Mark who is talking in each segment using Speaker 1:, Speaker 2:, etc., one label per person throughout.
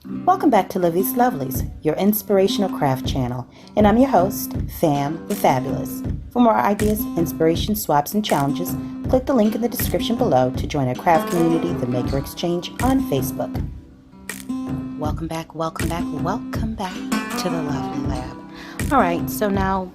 Speaker 1: Welcome back to Livie's Lovelies, your inspirational craft channel, and I'm your host, Fam the Fabulous. For more ideas, inspiration, swaps, and challenges, click the link in the description below to join our craft community, the Maker Exchange, on Facebook. Welcome back to the Lovely Lab. All right, so now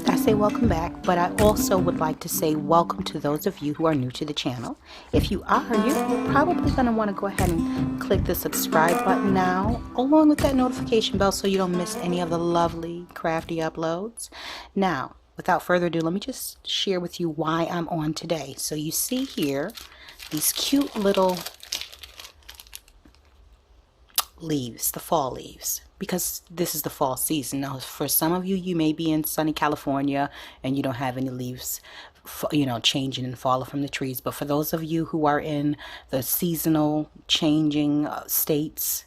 Speaker 1: I say welcome back, but I also would like to say welcome to those of you who are new to the channel. If you are, you're probably going to want to go ahead and click the subscribe button now, along with that notification bell so you don't miss any of the lovely crafty uploads. Now, without further ado, let me just share with you why I'm on today. So you see here these cute little leaves, the fall leaves, because this is the fall season. Now, for some of you, you may be in sunny California and you don't have any leaves, changing and falling from the trees. But for those of you who are in the seasonal changing states,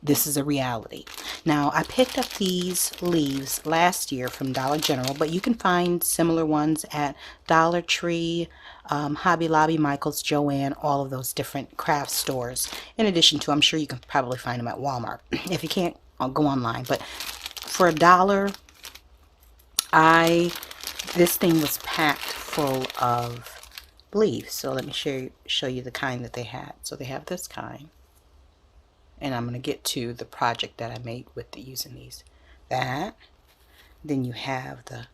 Speaker 1: this is a reality. Now, I picked up these leaves last year from Dollar General, but you can find similar ones at Dollar Tree, Hobby Lobby, Michael's, Joann, all of those different craft stores. In addition to, I'm sure you can probably find them at Walmart. If you can't, I'll go online. But for $1, this thing was packed full of leaves. So let me show you the kind that they had. So they have this kind. And I'm going to get to the project that I made with using these. Then you have the,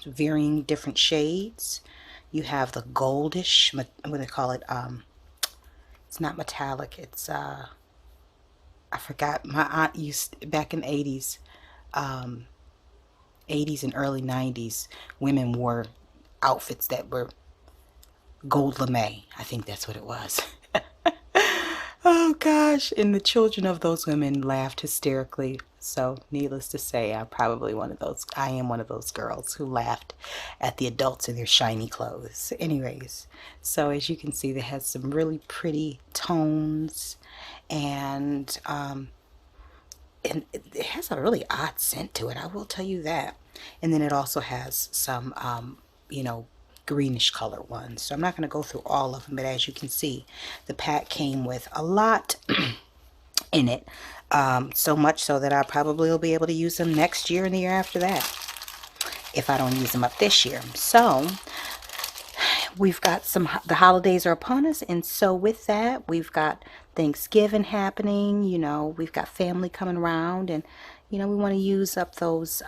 Speaker 1: varying different shades. You have the goldish, what do they call it? It's not metallic. It's, I forgot. My aunt used, back in the 80s, 80s and early 90s, women wore outfits that were gold lame. I think that's what it was. Oh gosh, and the children of those women laughed hysterically. So needless to say, I am one of those girls who laughed at the adults in their shiny clothes. Anyways, so as you can see, they has some really pretty tones, and it has a really odd scent to it, I will tell you that. And then it also has some greenish color ones. So I'm not going to go through all of them, but as you can see, the pack came with a lot in it, so much so that I probably will be able to use them next year and the year after that, if I don't use them up this year. So we've got the holidays are upon us, and so with that, we've got Thanksgiving happening. We've got family coming around, and we want to use up those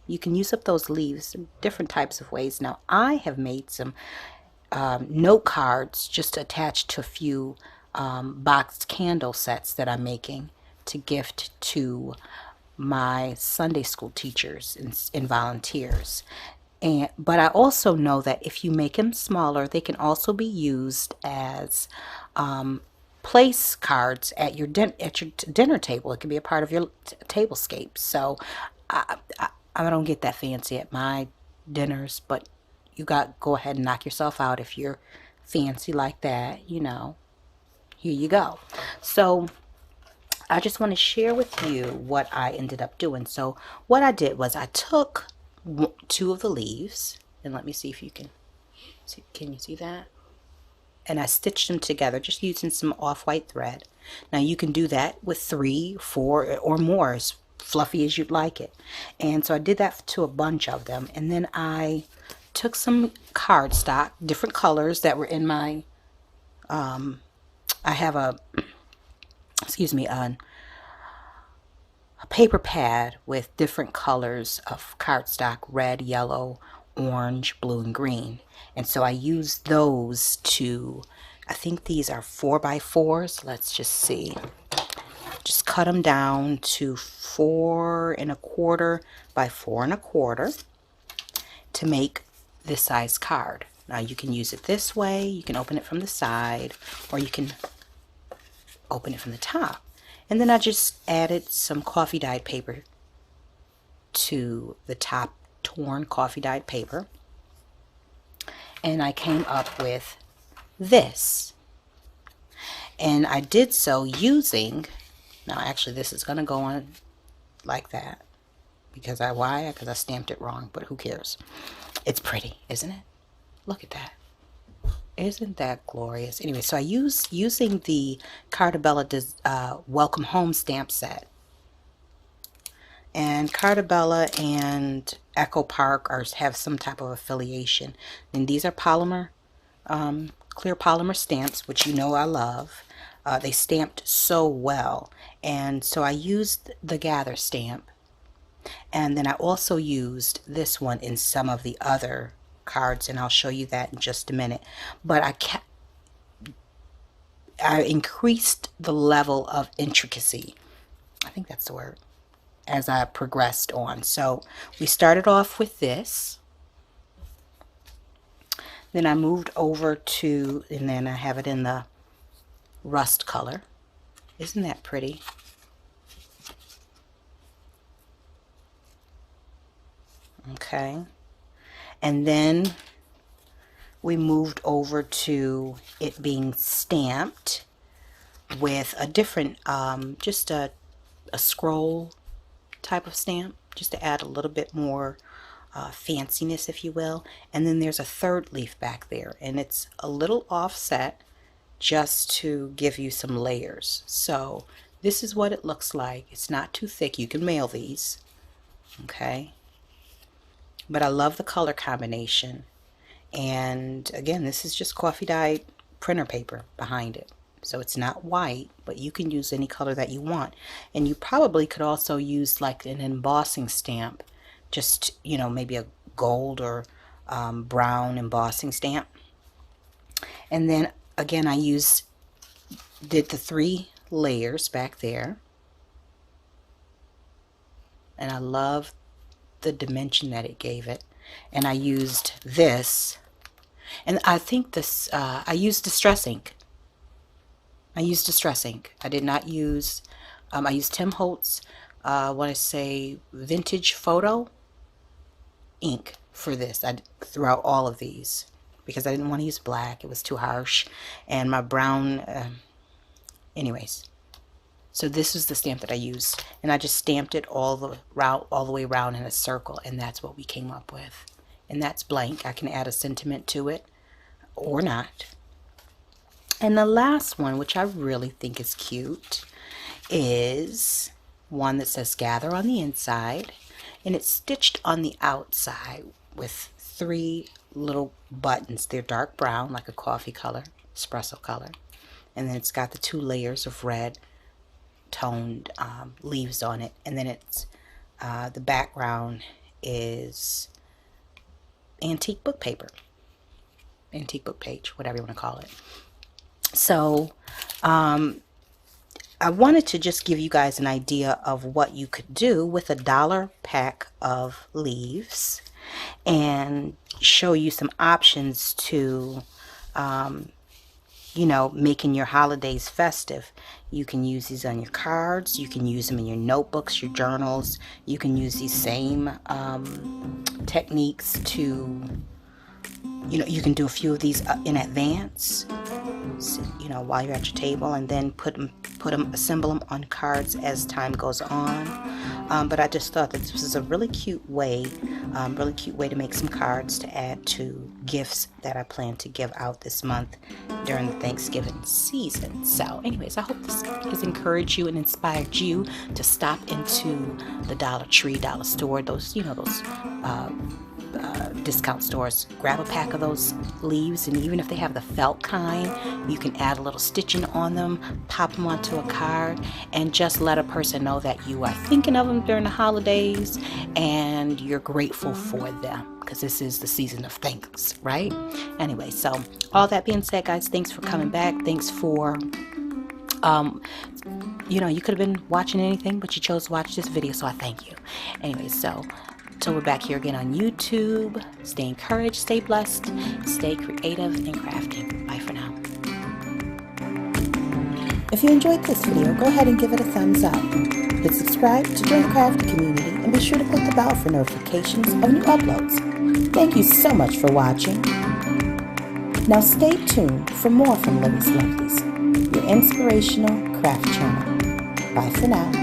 Speaker 1: you can use up those leaves different types of ways. Now, I have made some note cards just attached to a few boxed candle sets that I'm making to gift to my Sunday school teachers and volunteers. But I also know that if you make them smaller, they can also be used as place cards at your dinner table. It can be a part of your tablescape. So I don't get that fancy at my dinners, but you go ahead and knock yourself out if you're fancy like that. Here you go. So I just want to share with you what I ended up doing. So what I did was I took two of the leaves, and let me see if you can see. Can you see that? And I stitched them together just using some off-white thread. Now you can do that with 3, 4, or more, as fluffy as you'd like it. And so I did that to a bunch of them, and then I took some cardstock, different colors that were in my I have a paper pad with different colors of cardstock: red, yellow, orange, blue, and green. And so I used those I think these are 4x4s. Let's just see. Just cut them down to 4¼ by 4¼ to make this size card. Now you can use it this way. You can open it from the side, or you can open it from the top. And then I just added some coffee dyed paper to the top, torn coffee dyed paper, and I came up with this. And I did so using, now actually this is going to go on like that because because I stamped it wrong, but who cares? It's pretty, isn't it? Look at that. Isn't that glorious? Anyway, so I using the Cartabella Welcome Home stamp set. And Cartabella and Echo Park have some type of affiliation. And these are polymer, clear polymer stamps, which you know I love. They stamped so well. And so I used the Gather stamp. And then I also used this one in some of the other cards, and I'll show you that in just a minute. But I increased the level of intricacy, I think that's the word, as I progressed on. So we started off with this, then I moved over to, and then I have it in the rust color. Isn't that pretty? Okay, and then we moved over to it being stamped with a different, just a scroll type of stamp, just to add a little bit more fanciness, if you will. And then there's a third leaf back there, and it's a little offset just to give you some layers. So this is what it looks like. It's not too thick. You can mail these, okay? But I love the color combination. And again, this is just coffee dyed printer paper behind it. So it's not white, but you can use any color that you want. And you probably could also use like an embossing stamp, just, you know, maybe a gold or brown embossing stamp. And then again, I did the 3 layers back there. And I love the dimension that it gave it. And I used this, and I think this, I used Distress ink. I did not use, I used Tim Holtz, I want to say Vintage Photo ink for this. Throughout all of these, because I didn't want to use black. It was too harsh. And my brown, anyways. So this is the stamp that I used, and I just stamped it all the way around in a circle, and that's what we came up with. And that's blank. I can add a sentiment to it or not. And the last one, which I really think is cute, is one that says Gather on the inside, and it's stitched on the outside with 3 little buttons. They're dark brown, like a coffee color, espresso color, and then it's got the 2 layers of red toned leaves on it, and then it's the background is antique book paper, antique book page, whatever you want to call it. So I wanted to just give you guys an idea of what you could do with a $1 pack of leaves, and show you some options to you know, making your holidays festive. You can use these on your cards, you can use them in your notebooks, your journals. You can use these same techniques to, you know, you can do a few of these in advance, you know, while you're at your table, and then assemble them on cards as time goes on. But I just thought that this was a really cute way to make some cards to add to gifts that I plan to give out this month during the Thanksgiving season. So anyways, I hope this has encouraged you and inspired you to stop into the Dollar Tree, dollar store, those, you know, those discount stores. Grab a pack of those leaves, and even if they have the felt kind, you can add a little stitching on them, pop them onto a card, and just let a person know that you are thinking of them during the holidays and you're grateful for them, because this is the season of thanks, right? Anyway, so all that being said, guys, thanks for coming back. Thanks for you know, you could have been watching anything, but you chose to watch this video, so I thank you. Anyway, so till we're back here again on YouTube, stay encouraged, stay blessed, stay creative and crafting. Bye for now. If you enjoyed this video, go ahead and give it a thumbs up. Hit subscribe to join the crafting community, and be sure to click the bell for notifications of new uploads. Thank you so much for watching. Now stay tuned for more from Livie'S Lovelies, your inspirational craft channel. Bye for now.